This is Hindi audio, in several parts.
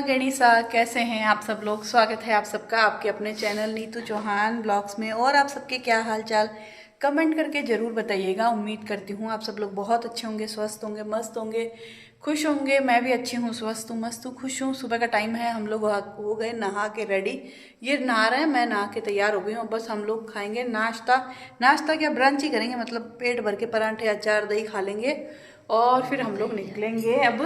गणिसा, कैसे हैं आप सब लोग। स्वागत है आप सबका आपके अपने चैनल नीतू चौहान ब्लॉग्स में। और आप सबके क्या हाल चाल कमेंट करके ज़रूर बताइएगा। उम्मीद करती हूँ आप सब लोग बहुत अच्छे होंगे, स्वस्थ होंगे, मस्त होंगे, खुश होंगे। मैं भी अच्छी हूँ, स्वस्थ हूँ, मस्त हूँ, खुश हूँ। सुबह का टाइम है, हम लोग हो गए नहा के रेडी। ये नहा रहे हैं, मैं नहा के तैयार हो गई हूँ। बस हम लोग खाएंगे नाश्ता क्या ब्रंच ही करेंगे, मतलब पेट भर के पराठे अचार दही खा लेंगे और फिर हम लोग निकलेंगे अब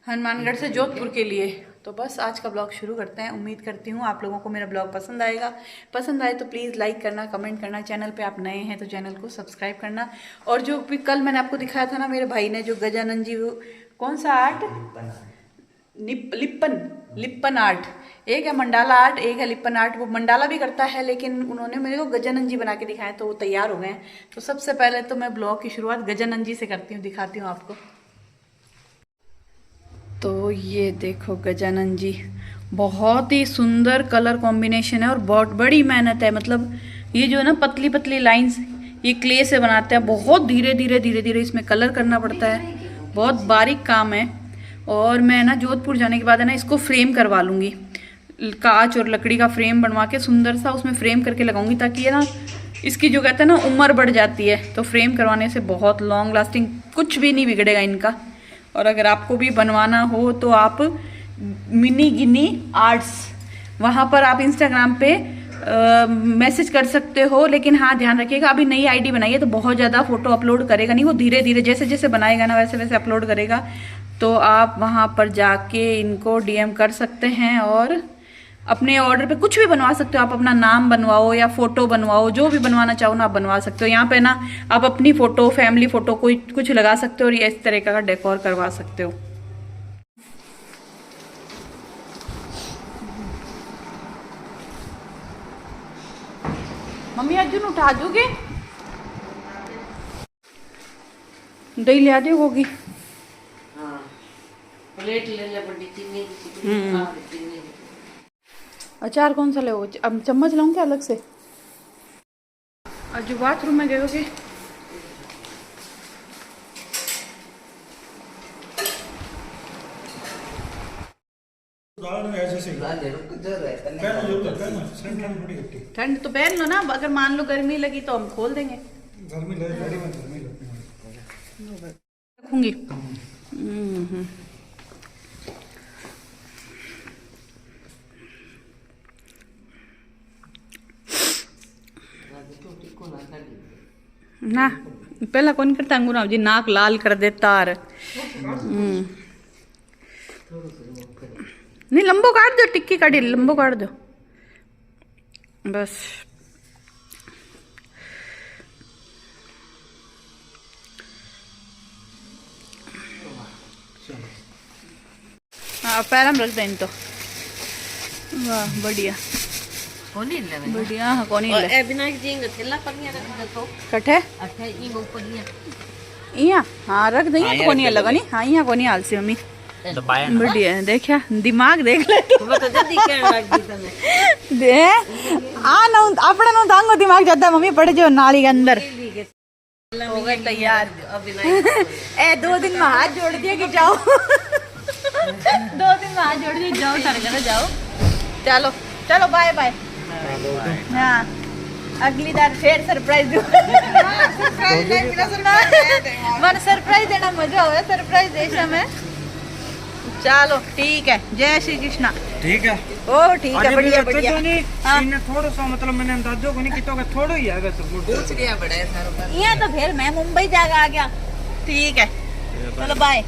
हनुमानगढ़ से जोधपुर के लिए। तो बस आज का ब्लॉग शुरू करते हैं। उम्मीद करती हूँ आप लोगों को मेरा ब्लॉग पसंद आएगा। पसंद आए तो प्लीज़ लाइक करना, कमेंट करना। चैनल पे आप नए हैं तो चैनल को सब्सक्राइब करना। और जो भी कल मैंने आपको दिखाया था ना, मेरे भाई ने जो गजानन जी, वो कौन सा आर्ट, लिप्पन आर्ट, एक है मंडाला आर्ट, एक है लिप्पन आर्ट। वो मंडाला भी करता है, लेकिन उन्होंने मेरे को गजानन जी बना के दिखाए, तो वो तैयार हो गए हैं। तो सबसे पहले तो मैं ब्लॉग की शुरुआत गजानन जी से करती हूँ, दिखाती हूँ आपको। तो ये देखो गजानन जी, बहुत ही सुंदर कलर कॉम्बिनेशन है और बहुत बड़ी मेहनत है। मतलब ये जो है ना पतली पतली लाइंस, ये क्ले से बनाते हैं। बहुत धीरे धीरे इसमें कलर करना पड़ता है, बहुत बारीक काम है। और मैं ना जोधपुर जाने के बाद है ना इसको फ्रेम करवा लूँगी, कांच और लकड़ी का फ्रेम बनवा के सुंदर सा उसमें फ्रेम करके लगाऊंगी, ताकि ये ना इसकी जो कहते हैं ना उम्र बढ़ जाती है। तो फ्रेम करवाने से बहुत लॉन्ग लास्टिंग, कुछ भी नहीं बिगड़ेगा इनका। और अगर आपको भी बनवाना हो तो आप मिनी गिनी आर्ट्स, वहाँ पर आप इंस्टाग्राम पे मैसेज कर सकते हो। लेकिन हाँ ध्यान रखिएगा, अभी नई आईडी बनाइए तो बहुत ज़्यादा फोटो अपलोड करेगा नहीं, वो धीरे धीरे जैसे जैसे बनाएगा ना वैसे वैसे अपलोड करेगा। तो आप वहाँ पर जाके इनको डीएम कर सकते हैं और अपने ऑर्डर पे कुछ भी बनवा सकते हो। आप अपना नाम बनवाओ या फोटो बनवाओ, जो भी बनवाना चाहो ना आप बनवा सकते हो। यहाँ पे ना आप अपनी फोटो, फैमिली फोटो कोई कुछ लगा सकते हो और इस तरह का डेकोर करवा सकते हो। मम्मी अर्जुन उठा दोगे, दही ले आ दे होगी। प्लेट ले ले बड़ी चीनी। अचार कौन सा ले? अब चम्मच लाऊं क्या अलग से? आज बाथरूम में गए ठंड तो पहन लो ना, अगर मान लो गर्मी लगी तो हम खोल देंगे। रखूंगी। ना पहला कौन करता अंगूरा जी, नाक लाल कर देता। नहीं लंबो काट दो, टिक्की काटी लंबो काट दो बस। हाँ पैर में रख दें तो। वाह बढ़िया बढ़िया। हाँ कौन ही ले बिना जिंग थेला पनिया रख दो कठे अच्छा ई गो पनिया इया। हाँ रख दे, तो कोनी लगा नहीं। हाँ यहाँ कोनी आलसी मम्मी बढ़िया है। देखा दिमाग देख ले तू तो जल्दी कहन लग दी तने दे आ ना अपना ना तांगो दिमाग ज्यादा मम्मी पड़ जो नाली के अंदर। हो गए तैयार ए 2 दिन में हाथ जोड़ दिए कि जाओ 2 दिन में हाथ जोड़ दिए जाओ, सारे जाओ। चलो चलो बाय बाय। हाँ अगली बार फिर सरप्राइज दूँ। मन सरप्राइज देना मजा हो, सरप्राइज देश में। चलो ठीक है, जय श्री कृष्णा। ठीक है ओ ठीक है बढ़िया बढ़िया। इन्हें थोड़ा सा मतलब मैंने अंदाजो को नहीं कितो का थोड़ा ही आएगा सब पूछ लिया बड़ा है सारा। ये तो फिर मैं मुंबई जाकर आ गया। ठीक है चलो बाय।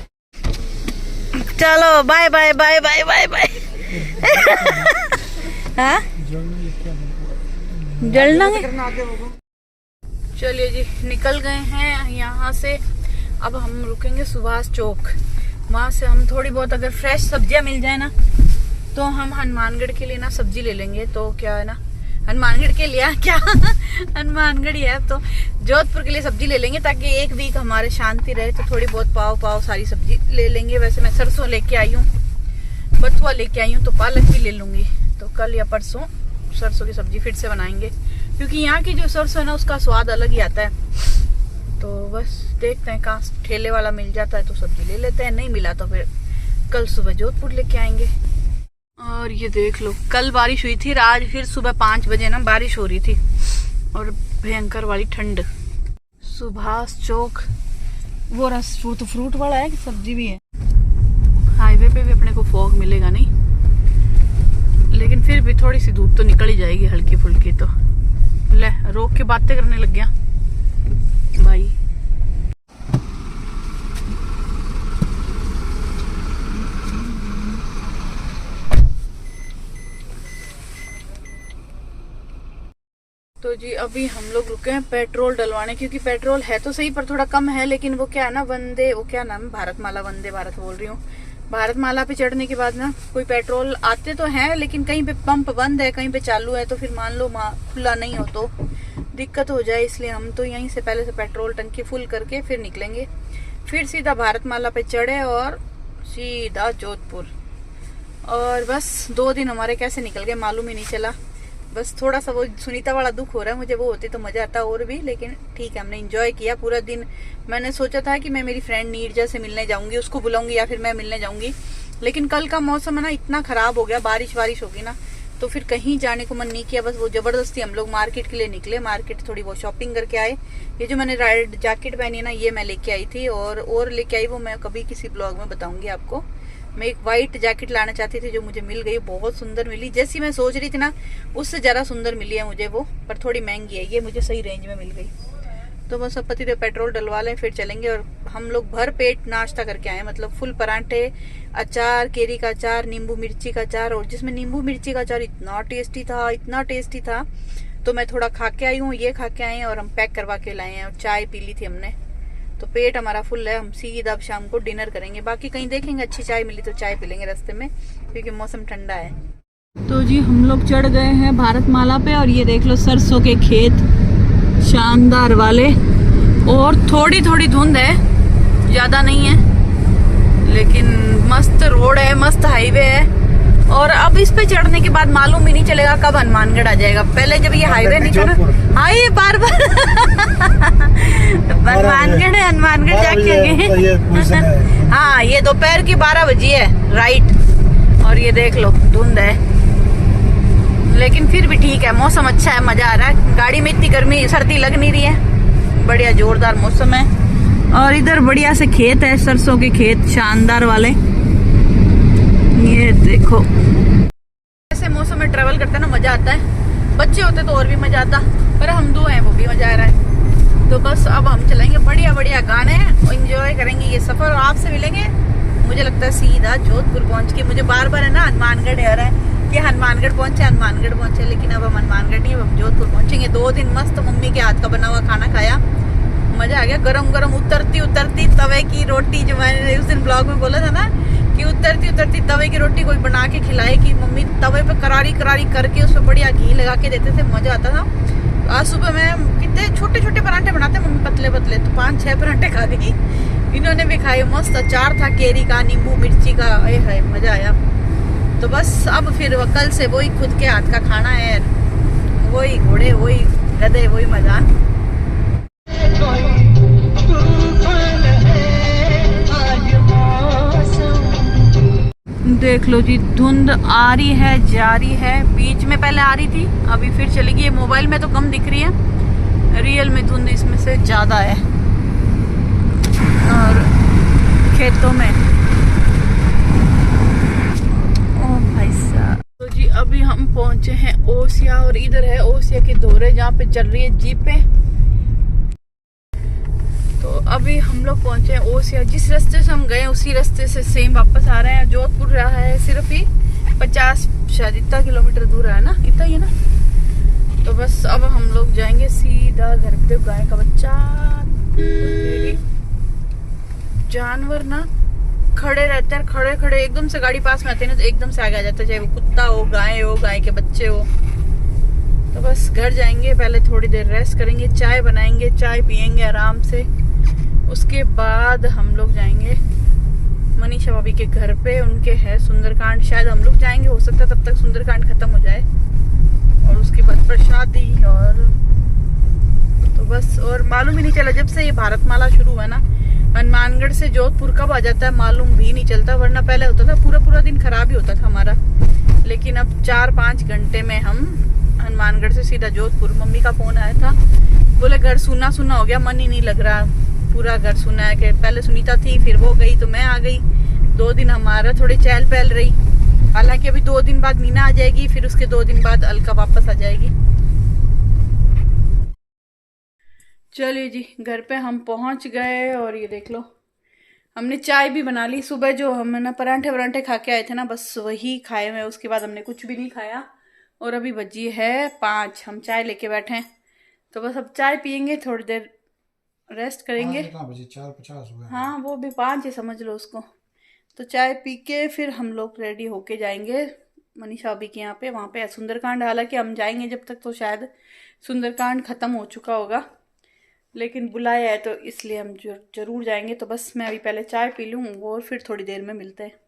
चलो bye bye bye bye bye bye. हाँ जलना है। चलिए जी निकल गए हैं यहाँ से। अब हम रुकेंगे सुभाष चौक, वहाँ से हम थोड़ी बहुत अगर फ्रेश सब्जियाँ मिल जाए ना तो हम हनुमानगढ़ के लिए ना सब्जी ले लेंगे। तो क्या है ना हनुमानगढ़ के लिए क्या हनुमानगढ़ ही है, तो जोधपुर के लिए सब्जी ले लेंगे ताकि एक वीक हमारे शांति रहे। तो थोड़ी बहुत पाव सारी सब्जी ले लेंगे। वैसे मैं सरसों लेके आई हूँ, बथुआ लेके आई हूँ, तो पालक भी ले लूंगी। तो कल या परसों सरसों की सब्जी फिर से बनाएंगे, क्योंकि यहाँ की जो सरसों है ना उसका स्वाद अलग ही आता है। तो बस देखते हैं, कहाँ ठेले वाला मिल जाता है तो सब्जी ले लेते हैं, नहीं मिला तो फिर कल सुबह जोधपुर लेके आएंगे। और ये देख लो, कल बारिश हुई थी, आज फिर सुबह 5 बजे ना बारिश हो रही थी और भयंकर वाली ठंड। सुभाष चौक वो तो फ्रूट वाला है कि सब्जी भी है। हाईवे पे भी अपने को फॉग मिलेगा नहीं, लेकिन फिर भी थोड़ी सी धूप तो निकल ही जाएगी हल्की फुल्की। तो ले रोक के बातें करने लग गया भाई। तो जी अभी हम लोग रुके हैं पेट्रोल डलवाने, क्योंकि पेट्रोल है तो सही पर थोड़ा कम है, लेकिन वो क्या है ना, वंदे वो क्या नाम है, भारतमाला, वंदे भारत बोल रही हूँ। भारतमाला पे चढ़ने के बाद ना कोई पेट्रोल आते तो हैं, लेकिन कहीं पे पंप बंद है, कहीं पे चालू है, तो फिर मान लो खुला नहीं हो तो दिक्कत हो जाए। इसलिए हम तो यहीं से पहले से पेट्रोल टंकी फुल करके फिर निकलेंगे, फिर सीधा भारतमाला पे चढ़े और सीधा जोधपुर। और बस 2 दिन हमारे कैसे निकल गए मालूम ही नहीं चला। बस थोड़ा सा वो सुनीता वाला दुख हो रहा है मुझे, वो होती तो मजा आता और भी, लेकिन ठीक है, हमने एंजॉय किया पूरा दिन। मैंने सोचा था कि मैं मेरी फ्रेंड नीरजा से मिलने जाऊंगी, उसको बुलाऊंगी या फिर मैं मिलने जाऊंगी, लेकिन कल का मौसम है ना इतना खराब हो गया, बारिश होगी ना, तो फिर कहीं जाने को मन नहीं किया। बस वो जबरदस्ती हम लोग मार्केट के लिए निकले, मार्केट थोड़ी वो शॉपिंग करके आए। ये जो मैंने रेड जैकेट पहनी है ना, ये मैं लेके आई थी, और लेके आई वो मैं कभी किसी ब्लॉग में बताऊंगी आपको। मैं एक वाइट जैकेट लाना चाहती थी जो मुझे मिल गई, बहुत सुंदर मिली, जैसी मैं सोच रही थी ना उससे ज़्यादा सुंदर मिली है मुझे वो, पर थोड़ी महंगी है, ये मुझे सही रेंज में मिल गई। तो बस अब पति देव पेट्रोल डलवा लें फिर चलेंगे। और हम लोग भर पेट नाश्ता करके आए, मतलब फुल परांठे, अचार, केरी का अचार, नींबू मिर्ची का अचार, और जिसमें नींबू मिर्ची का अचार इतना टेस्टी था तो मैं थोड़ा खा के आई हूँ, ये खा के आए हैं और हम पैक करवा के लाए हैं, और चाय पी ली थी हमने, तो पेट हमारा फुल है। हम सीधा अब शाम को डिनर करेंगे, बाकी कहीं देखेंगे अच्छी चाय मिली तो चाय पी लेंगे रास्ते में, क्योंकि मौसम ठंडा है। तो जी हम लोग चढ़ गए हैं भारतमाला पे, और ये देख लो सरसों के खेत शानदार वाले, और थोड़ी थोड़ी धुंध है, ज्यादा नहीं है, लेकिन मस्त रोड है, मस्त हाईवे है। और अब इस पे चढ़ने के बाद मालूम ही नहीं चलेगा कब हनुमानगढ़ आ जाएगा। पहले जब ये हाईवे नहीं था ना, हाँ ये बार हनुमानगढ़ जाके गए। हाँ ये दोपहर की 12 बजी है राइट, और ये देख लो धुंध है, लेकिन फिर भी ठीक है, मौसम अच्छा है, मजा आ रहा है। गाड़ी में इतनी गर्मी सर्दी लग नहीं रही है, बढ़िया जोरदार मौसम है। और इधर बढ़िया से खेत है, सरसों के खेत शानदार वाले, ये देखो। ऐसे मौसम में ट्रेवल करते ना मजा आता है, बच्चे होते तो और भी मजा आता, पर हम 2 हैं वो भी मजा आ रहा है। तो बस अब हम चलेंगे, बढ़िया बढ़िया गाने एंजॉय करेंगे ये सफर, और आपसे मिलेंगे मुझे लगता है सीधा जोधपुर पहुंच के। मुझे बार बार है ना हनुमानगढ़ आ रहा है कि हनुमानगढ़ पहुंचे, लेकिन अब हम हनुमानगढ़ नहीं, अब हम जोधपुर पहुंचेंगे। 2 दिन मस्त मम्मी के हाथ का बना हुआ खाना खाया, मजा आ गया। गरम गरम उतरती तवे की रोटी, जो मैंने उस दिन ब्लॉग में बोला था ना कि उतरती तवे की रोटी कोई बना के खिलाए, कि मम्मी तवे पे करारी करके उसमें बढ़िया घी लगा के देते थे, मजा आता था। आज सुबह मैं कितने छोटे छोटे पराठे बनाते मम्मी, पतले तो 5-6 पराठे खा गई, इन्होंने भी खाए। मस्त अचार था केरी का, नींबू मिर्ची का, है मजा आया। तो बस अब फिर कल से वही खुद के हाथ का खाना है, वही घोड़े, वही गधे, वही मजा। देख लो जी धुंध आ रही है, जा रही है, बीच में पहले आ रही थी, अभी फिर चलेगी। ये मोबाइल में तो कम दिख रही है, रियल में धुंध इसमें से ज्यादा है। और खेतों में ओ भाई साहब। तो जी अभी हम पहुंचे हैं ओसिया, और इधर है ओसिया के दौरे जहाँ पे चल रही है जीपें। तो अभी हम लोग पहुंचे हैं ओसिया, जिस रास्ते से हम गए उसी रास्ते से सेम वापस आ रहे हैं। जोधपुर रहा है सिर्फ ही 50 शायद इतना किलोमीटर दूर है ना, इतना ही है ना। तो बस अब हम लोग जाएंगे सीधा घर पे। गाय का बच्चा, जानवर ना खड़े रहते हैं, खड़े एकदम से गाड़ी पास में आते हैं ना तो एकदम से आगे आ जाता है, चाहे वो कुत्ता हो, गाय के बच्चे हो। तो बस घर जाएंगे, पहले थोड़ी देर रेस्ट करेंगे, चाय बनाएंगे, चाय पियेंगे आराम से। उसके बाद हम लोग जाएंगे मनीषा भाभी के घर पे, उनके है सुंदरकांड, शायद हम लोग जाएंगे, हो सकता है तब तक सुंदरकांड खत्म हो जाए। प्रसादी। और तो बस, और मालूम ही नहीं चला जब से ये भारतमाला शुरू हुआ ना, हनुमानगढ़ से जोधपुर कब आ जाता है मालूम भी नहीं चलता। वरना पहले होता था पूरा पूरा दिन खराब ही होता था हमारा, लेकिन अब 4-5 घंटे में हम हनुमानगढ़ से सीधा जोधपुर। मम्मी का फोन आया था, बोले घर सुना सुना हो गया, मन ही नहीं लग रहा, पूरा घर सुना है। कि पहले सुनीता थी, फिर वो गई तो मैं आ गई। 2 दिन हमारा थोड़ी चहल पहल रही। हालांकि अभी 2 दिन बाद मीना आ जाएगी, फिर उसके 2 दिन बाद अलका वापस आ जाएगी। चलिए जी, घर पे हम पहुंच गए। और ये देख लो, हमने चाय भी बना ली। सुबह जो हम ना परांठे वरांठे खा के आए थे ना, बस वही खाए हुए, उसके बाद हमने कुछ भी नहीं खाया। और अभी बजी है 5, हम चाय लेके बैठे हैं। तो बस अब चाय पियेंगे, थोड़ी देर रेस्ट करेंगे। 4:50 हुआ है। हाँ, वो भी 5 ही समझ लो उसको। तो चाय पी के फिर हम लोग रेडी होके जाएंगे मनीषा अभी के यहाँ पे, वहाँ पे सुंदरकांड। हालांकि हम जाएंगे जब तक तो शायद सुंदरकांड खत्म हो चुका होगा, लेकिन बुलाया है तो इसलिए हम जरूर जाएंगे। तो बस मैं अभी पहले चाय पी लूँ और फिर थोड़ी देर में मिलते हैं।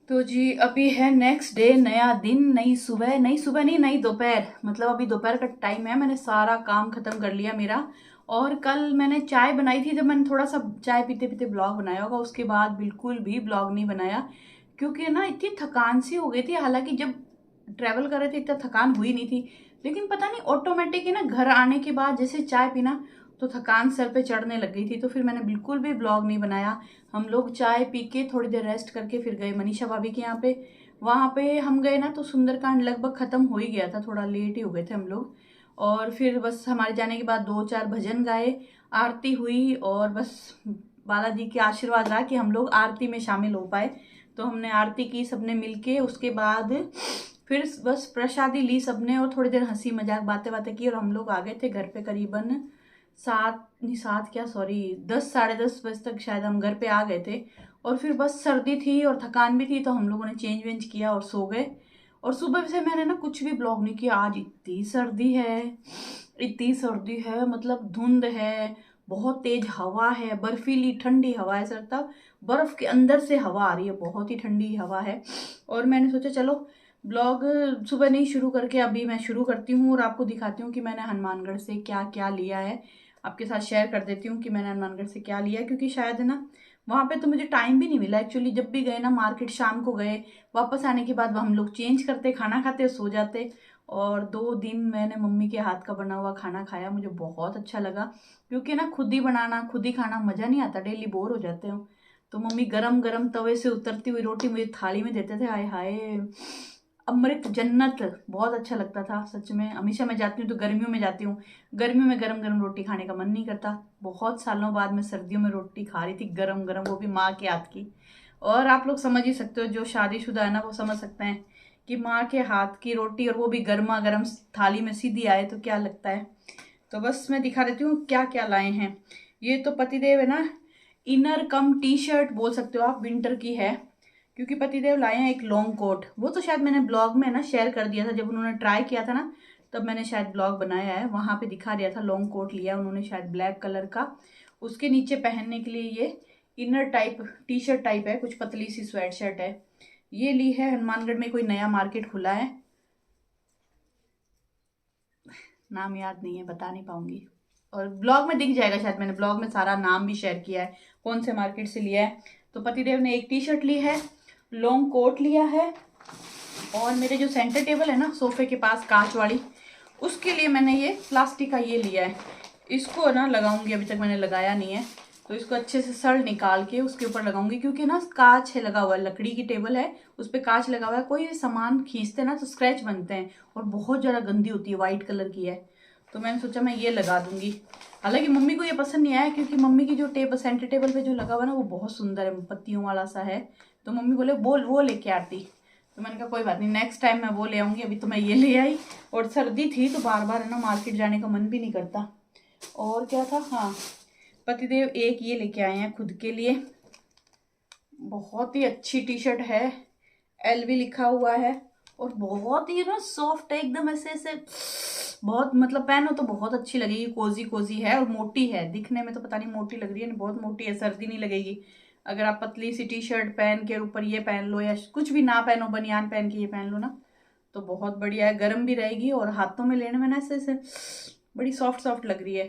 तो जी अभी है नेक्स्ट डे, नया दिन, नई सुबह नहीं, नई दोपहर। मतलब अभी दोपहर का टाइम है, मैंने सारा काम खत्म कर लिया मेरा। और कल मैंने चाय बनाई थी, जब मैंने थोड़ा सा चाय पीते पीते ब्लॉग बनाया होगा, उसके बाद बिल्कुल भी ब्लॉग नहीं बनाया, क्योंकि ना इतनी थकान सी हो गई थी। हालांकि जब ट्रैवल कर रहे थे इतना थकान हुई नहीं थी, लेकिन पता नहीं ऑटोमेटिक ही ना घर आने के बाद जैसे चाय पीना तो थकान सर पे चढ़ने लग गई थी। तो फिर मैंने बिल्कुल भी ब्लॉग नहीं बनाया। हम लोग चाय पी के थोड़ी देर रेस्ट करके फिर गए मनीषा भाभी के यहाँ पे। वहाँ पे हम गए ना तो सुंदरकांड लगभग खत्म हो ही गया था, थोड़ा लेट ही हो गए थे हम लोग। और फिर बस हमारे जाने के बाद 2-4 भजन गाए, आरती हुई, और बस बालाजी के आशीर्वाद रहा कि हम लोग आरती में शामिल हो पाए। तो हमने आरती की सबने मिलके, उसके बाद फिर बस प्रसादी ली सबने, और थोड़ी देर हंसी मजाक बातें बातें की, और हम लोग आ गए थे घर पे करीबन 10 साढ़े 10 बजे तक शायद हम घर पे आ गए थे। और फिर बस सर्दी थी और थकान भी थी, तो हम लोगों ने चेंज वेंज किया और सो गए। और सुबह से मैंने ना कुछ भी ब्लॉग नहीं किया। आज इतनी सर्दी है, इतनी सर्दी है, मतलब धुंध है, बहुत तेज हवा है, बर्फीली ठंडी हवा है सर, तब बर्फ के अंदर से हवा आ रही है, बहुत ही ठंडी हवा है। और मैंने सोचा चलो ब्लॉग सुबह नहीं शुरू करके अभी मैं शुरू करती हूँ, और आपको दिखाती हूँ कि मैंने हनुमानगढ़ से क्या क्या लिया है। आपके साथ शेयर कर देती हूँ कि मैंने हनुमानगढ़ से क्या लिया है, क्योंकि शायद है ना वहाँ पे तो मुझे टाइम भी नहीं मिला एक्चुअली। जब भी गए ना मार्केट, शाम को गए, वापस आने के बाद हम लोग चेंज करते, खाना खाते, सो जाते। और 2 दिन मैंने मम्मी के हाथ का बना हुआ खाना खाया, मुझे बहुत अच्छा लगा, क्योंकि ना खुद ही बनाना खुद ही खाना मज़ा नहीं आता, डेली बोर हो जाते हो। तो मम्मी गरम गरम तवे से उतरती हुई रोटी मुझे थाली में देते थे, हाय हाय अमृत जन्नत, बहुत अच्छा लगता था सच में। हमेशा मैं जाती हूँ तो गर्मियों में जाती हूँ, गर्मियों में गरम गरम रोटी खाने का मन नहीं करता। बहुत सालों बाद मैं सर्दियों में रोटी खा रही थी गरम गरम, वो भी माँ के हाथ की। और आप लोग समझ ही सकते हो, जो शादीशुदा है ना वो समझ सकते हैं कि माँ के हाथ की रोटी और वो भी गर्मा गर्म थाली में सीधी आए तो क्या लगता है। तो बस मैं दिखा देती हूँ क्या क्या लाए हैं। ये तो पतिदेव है ना, इनर कम टी शर्ट बोल सकते हो आप, विंटर की है, क्योंकि पतिदेव लाए हैं एक लॉन्ग कोट। वो तो शायद मैंने ब्लॉग में ना शेयर कर दिया था, जब उन्होंने ट्राई किया था ना तब मैंने शायद ब्लॉग बनाया है, वहां पे दिखा दिया था। लॉन्ग कोट लिया उन्होंने शायद ब्लैक कलर का, उसके नीचे पहनने के लिए ये inner type T shirt type है, कुछ पतली सी स्वेट शर्ट है। ये ली है हनुमानगढ़ में, कोई नया मार्केट खुला है, नाम याद नहीं है, बता नहीं पाऊंगी, और ब्लॉग में दिख जाएगा शायद, मैंने ब्लॉग में सारा नाम भी शेयर किया है कौन से मार्केट से लिया है। तो पतिदेव ने एक टी शर्ट ली है, लॉन्ग कोट लिया है, और मेरे जो सेंटर टेबल है ना सोफे के पास कांच वाली, उसके लिए मैंने ये प्लास्टिक का ये लिया है। इसको ना लगाऊंगी, अभी तक मैंने लगाया नहीं है, तो इसको अच्छे से सड़ निकाल के उसके ऊपर लगाऊंगी, क्योंकि ना कांच है लगा हुआ, लकड़ी की टेबल है उस पर कांच लगा हुआ है, कोई सामान खींचते ना तो स्क्रैच बनते हैं, और बहुत ज़्यादा गंदी होती है, वाइट कलर की है। तो मैंने सोचा मैं ये लगा दूंगी। हालांकि मम्मी को ये पसंद नहीं आया, क्योंकि मम्मी की जो टेबल सेंटर टेबल पे जो लगा हुआ ना वो बहुत सुंदर है, पत्तियों वाला सा है, तो मम्मी बोले बोल वो लेके आती। तो मैंने कहा कोई बात नहीं, नेक्स्ट टाइम मैं वो ले आऊंगी, अभी तो मैं ये ले आई। और सर्दी थी तो बार बार है ना मार्केट जाने का मन भी नहीं करता। और क्या था, हाँ पतिदेव एक ये लेके आए हैं खुद के लिए, बहुत ही अच्छी टी शर्ट है, LV लिखा हुआ है, और बहुत ही ना सॉफ्ट है एकदम, ऐसे ऐसे बहुत, मतलब पहनो तो बहुत अच्छी लगेगी, कोजी कोजी है, और मोटी है दिखने में, तो पता नहीं मोटी लग रही है, बहुत मोटी है, सर्दी नहीं लगेगी। अगर आप पतली सी टी शर्ट पहन के ऊपर ये पहन लो, या कुछ भी ना पहनो, बनियान पहन के ये पहन लो ना, तो बहुत बढ़िया है, गर्म भी रहेगी और हाथों में लेने में ना ऐसे बड़ी सॉफ्ट सॉफ्ट लग रही है।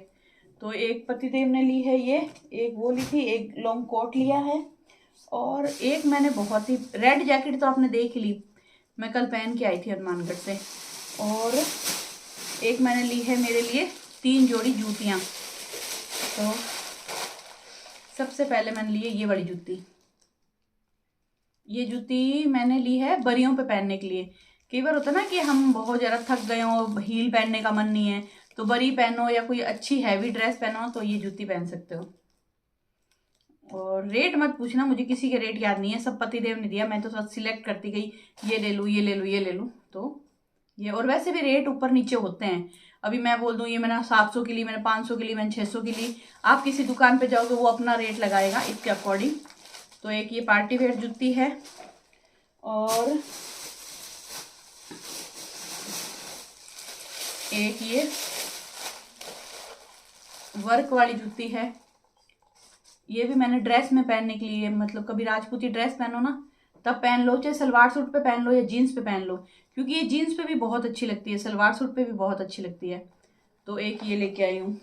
तो एक पतिदेव ने ली है ये, एक वो ली थी, एक लॉन्ग कोट लिया है, और एक मैंने बहुत ही रेड जैकेट तो आपने देख ही ली, मैं कल पहन के आई थी हनुमानगढ़ से। और एक मैंने ली है मेरे लिए 3 जोड़ी जूतियाँ। तो सबसे पहले मैंने ली है ये वाली जूती। ये जूती मैंने ली है बरियों पे पहनने के लिए। कई बार होता है ना कि हम बहुत ज़्यादा थक गए हो, हील पहनने का मन नहीं है, तो बरी पहनो या कोई अच्छी हैवी ड्रेस पहनो तो ये जूती पहन सकते हो। और रेट मत पूछना, मुझे किसी के रेट याद नहीं है, सब पतिदेव ने दिया, मैं तो सब सिलेक्ट करती गई, ये ले लूँ ये ले लूँ ये ले लूँ। तो ये, और वैसे भी रेट ऊपर नीचे होते हैं। अभी मैं बोल दूँ ये मैंने 700 की ली, मैंने 500 की ली, मैंने 600 की ली, आप किसी दुकान पे जाओगे वो अपना रेट लगाएगा इसके अकॉर्डिंग। तो एक ये पार्टी वेयर जूती है, और एक ये वर्क वाली जूती है। ये भी मैंने ड्रेस में पहनने के लिए, मतलब कभी राजपूती ड्रेस पहनो ना तब पहन लो, चाहे सलवार सूट पे पहन लो या जीन्स पे पहन लो, क्योंकि ये जीन्स पे भी बहुत अच्छी लगती है, सलवार सूट पे भी बहुत अच्छी लगती है। तो एक ये लेके आई हूँ,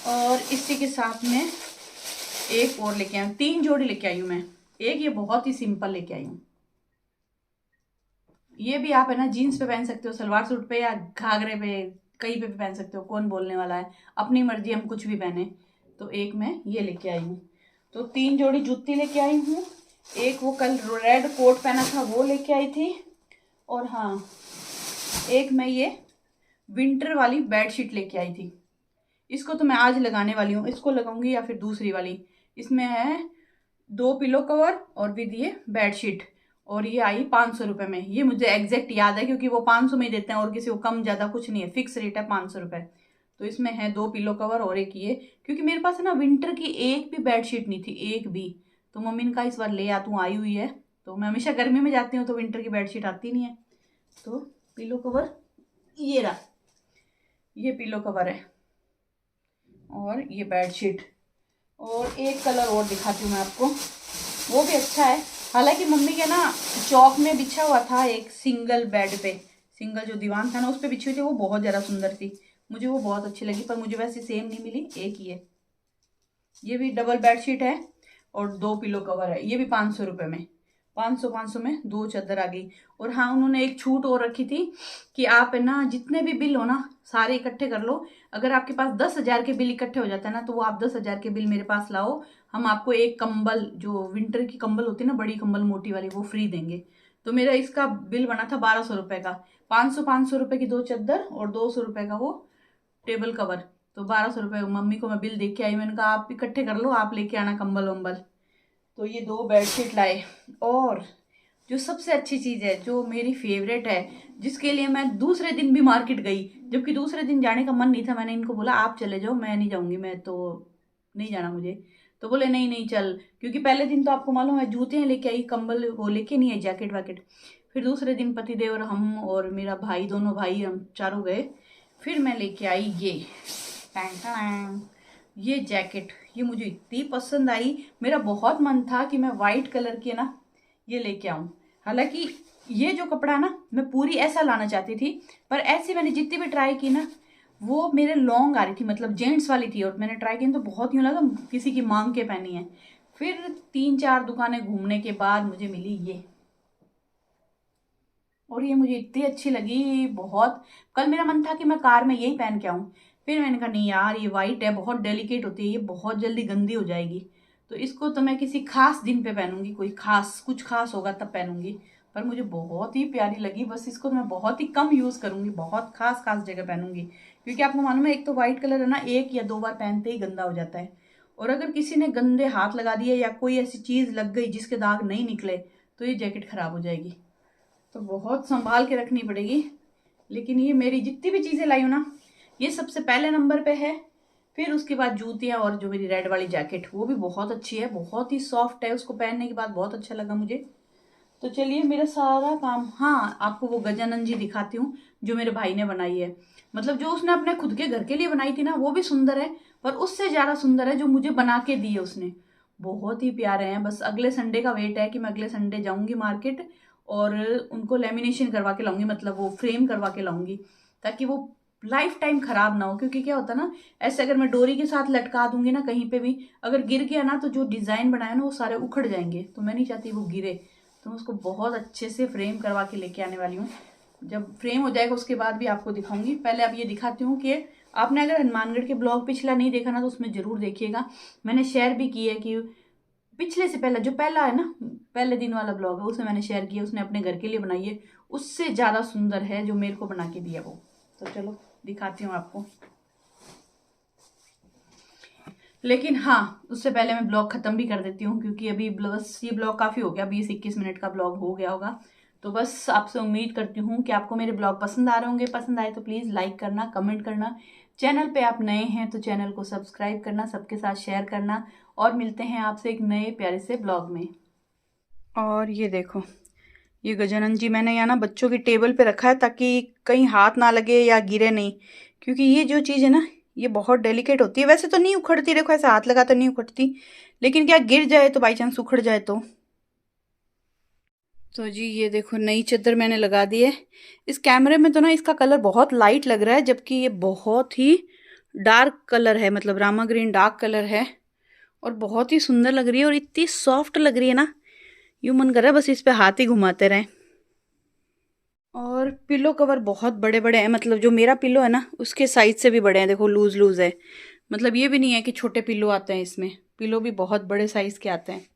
और इसी के साथ में एक और लेके आई हूँ, 3 जोड़ी लेके आई हूँ मैं। एक ये बहुत ही सिंपल लेके आई हूँ, ये भी आप है ना जीन्स पे पहन सकते हो, सलवार सूट पे या घाघरे पे, कहीं पे भी पहन सकते हो, कौन बोलने वाला है, अपनी मर्जी, हम कुछ भी पहने। तो एक मैं ये लेके आई हूँ। तो 3 जोड़ी जूती लेके आई हूँ, एक वो कल रेड कोट पहना था वो लेके आई थी, और हाँ एक मैं ये विंटर वाली बेडशीट लेके आई थी। इसको तो मैं आज लगाने वाली हूँ, इसको लगाऊंगी या फिर दूसरी वाली। इसमें है 2 पिलो कवर और विद ये बेडशीट, और ये आई 500 रुपये में। ये मुझे एग्जैक्ट याद है क्योंकि वो 500 में ही देते हैं और किसी को कम ज़्यादा कुछ नहीं है, फिक्स रेट है 500 रुपये। तो इसमें है 2 पिलो कवर और एक ये, क्योंकि मेरे पास है ना विंटर की एक भी बेडशीट नहीं थी, एक भी। तो मम्मी ने कहा इस बार ले आ, तू आई हुई है, तो मैं हमेशा गर्मी में जाती हूँ तो विंटर की बेडशीट आती नहीं है। तो पिलो कवर ये रहा, ये पिलो कवर है, और ये बेडशीट, और एक कलर और दिखाती हूँ मैं आपको, वो भी अच्छा है। हालांकि मम्मी के ना चौक में बिछा हुआ था एक सिंगल बेड पे, सिंगल जो दीवान था ना उस पे बिछी हुई थी, वो बहुत ज़्यादा सुंदर थी, मुझे वो बहुत अच्छी लगी, पर मुझे वैसे सेम नहीं मिली। एक ये भी डबल बेडशीट है और 2 पिलो कवर है, ये भी 500 रुपये में, 500 में 2 चादर आ गई। और हाँ उन्होंने एक छूट और रखी थी कि आप है ना जितने भी बिल हो ना सारे इकट्ठे कर लो, अगर आपके पास 10,000 के बिल इकट्ठे हो जाता है ना तो वो आप 10,000 के बिल मेरे पास लाओ, हम आपको एक कंबल, जो विंटर की कंबल होती है ना बड़ी कंबल मोटी वाली, वो फ्री देंगे। तो मेरा इसका बिल बना था 1200 रुपये का, 500 रुपये की 2 चादर और 200 रुपये का वो टेबल कवर, तो 1200 रुपये मम्मी को मैं बिल देख के आई। मैंने कहा आप इकट्ठे कर लो, आप लेके आना कंबल वम्बल। तो ये 2 बेडशीट लाए, और जो सबसे अच्छी चीज़ है, जो मेरी फेवरेट है, जिसके लिए मैं दूसरे दिन भी मार्केट गई, जबकि दूसरे दिन जाने का मन नहीं था, मैंने इनको बोला आप चले जाओ, मैं नहीं जाऊंगी, मैं तो नहीं जाना मुझे। तो बोले नहीं नहीं चल, क्योंकि पहले दिन तो आपको मालूम है जूते लेके आई, कंबल वो लेके नहीं आई, जैकेट वैकेट। फिर दूसरे दिन पतिदेव और हम और मेरा भाई, दोनों भाई हम चारों गए, फिर मैं लेके आई ये जैकेट। ये मुझे इतनी पसंद आई, मेरा बहुत मन था कि मैं वाइट कलर की ना ये लेके आऊँ। हालांकि ये जो कपड़ा है ना मैं पूरी ऐसा लाना चाहती थी, पर ऐसी मैंने जितनी भी ट्राई की ना वो मेरे लॉन्ग आ रही थी, मतलब जेंट्स वाली थी, और मैंने ट्राई की तो बहुत यूँ लगा किसी की मांग के पहनी है। फिर 3-4 दुकानें घूमने के बाद मुझे मिली ये, और ये मुझे इतनी अच्छी लगी बहुत। कल मेरा मन था कि मैं कार में यही पहन के आऊँ, फिर मैंने कहा नहीं यार ये वाइट है, बहुत डेलिकेट होती है, ये बहुत जल्दी गंदी हो जाएगी, तो इसको तो मैं किसी खास दिन पे पहनूंगी, कोई खास कुछ खास होगा तब पहनूंगी। पर मुझे बहुत ही प्यारी लगी, बस इसको मैं बहुत ही कम यूज़ करूंगी, बहुत खास खास जगह पहनूंगी, क्योंकि आपको मालूम है एक तो वाइट कलर है ना 1 या 2 बार पहनते ही गंदा हो जाता है, और अगर किसी ने गंदे हाथ लगा दिए या कोई ऐसी चीज़ लग गई जिसके दाग नहीं निकले तो ये जैकेट ख़राब हो जाएगी, तो बहुत संभाल के रखनी पड़ेगी। लेकिन ये मेरी जितनी भी चीज़ें लाई हूँ ना ये सबसे पहले नंबर पे है, फिर उसके बाद जूतियाँ, और जो मेरी रेड वाली जैकेट वो भी बहुत अच्छी है, बहुत ही सॉफ्ट है, उसको पहनने के बाद बहुत अच्छा लगा मुझे। तो चलिए मेरा सारा काम, हाँ आपको वो गजानन जी दिखाती हूँ जो मेरे भाई ने बनाई है, मतलब जो उसने अपने खुद के घर के लिए बनाई थी ना वो भी सुंदर है, पर उससे ज़्यादा सुंदर है जो मुझे बना के दी है उसने, बहुत ही प्यारे हैं। बस अगले संडे का वेट है कि मैं अगले संडे जाऊँगी मार्केट और उनको लेमिनेशन करवा के लाऊंगी, मतलब वो फ्रेम करवा के लाऊंगी, ताकि वो लाइफ टाइम खराब ना हो। क्योंकि क्या होता है ना, ऐसे अगर मैं डोरी के साथ लटका दूंगी ना कहीं पे भी, अगर गिर गया ना तो जो डिज़ाइन बनाया ना वो सारे उखड़ जाएंगे, तो मैं नहीं चाहती वो गिरे। तो मैं उसको बहुत अच्छे से फ्रेम करवा के लेके आने वाली हूँ। जब फ्रेम हो जाएगा उसके बाद भी आपको दिखाऊंगी। पहले अब ये दिखाती हूँ कि आपने अगर हनुमानगढ़ के ब्लॉग पिछला नहीं देखा ना तो उसमें ज़रूर देखिएगा। मैंने शेयर भी की है कि पिछले से पहला जो पहला है ना, पहले दिन वाला ब्लॉग है, उसमें मैंने शेयर किया, उसने अपने घर के लिए बनाई है, उससे ज़्यादा सुंदर है जो मेरे को बना के दिया वो। तो चलो दिखाती हूँ आपको। लेकिन हाँ, उससे पहले मैं ब्लॉग ख़त्म भी कर देती हूँ, क्योंकि अभी बस ये ब्लॉग काफ़ी हो गया, 20-21 मिनट का ब्लॉग हो गया होगा। तो बस आपसे उम्मीद करती हूँ कि आपको मेरे ब्लॉग पसंद आ रहे होंगे। पसंद आए तो प्लीज़ लाइक करना, कमेंट करना, चैनल पे आप नए हैं तो चैनल को सब्सक्राइब करना, सबके साथ शेयर करना, और मिलते हैं आपसे एक नए प्यारे से ब्लॉग में। और ये देखो, ये गजानन जी मैंने यहाँ ना बच्चों की टेबल पे रखा है ताकि कहीं हाथ ना लगे या गिरे नहीं, क्योंकि ये जो चीज़ है ना ये बहुत डेलिकेट होती है। वैसे तो नहीं उखड़ती, देखो ऐसे हाथ लगा तो नहीं उखड़ती, लेकिन क्या गिर जाए तो बाई चांस उखड़ जाए तो जी ये देखो नई चादर मैंने लगा दी है। इस कैमरे में तो ना इसका कलर बहुत लाइट लग रहा है, जबकि ये बहुत ही डार्क कलर है, मतलब रामा ग्रीन डार्क कलर है, और बहुत ही सुंदर लग रही है और इतनी सॉफ्ट लग रही है ना, यूँ मन कर रहा है बस इस पे हाथ ही घुमाते रहें। और पिलो कवर बहुत बड़े बड़े हैं, मतलब जो मेरा पिलो है ना उसके साइज से भी बड़े हैं, देखो लूज लूज है, मतलब ये भी नहीं है कि छोटे पिलो आते हैं इसमें, पिलो भी बहुत बड़े साइज के आते हैं।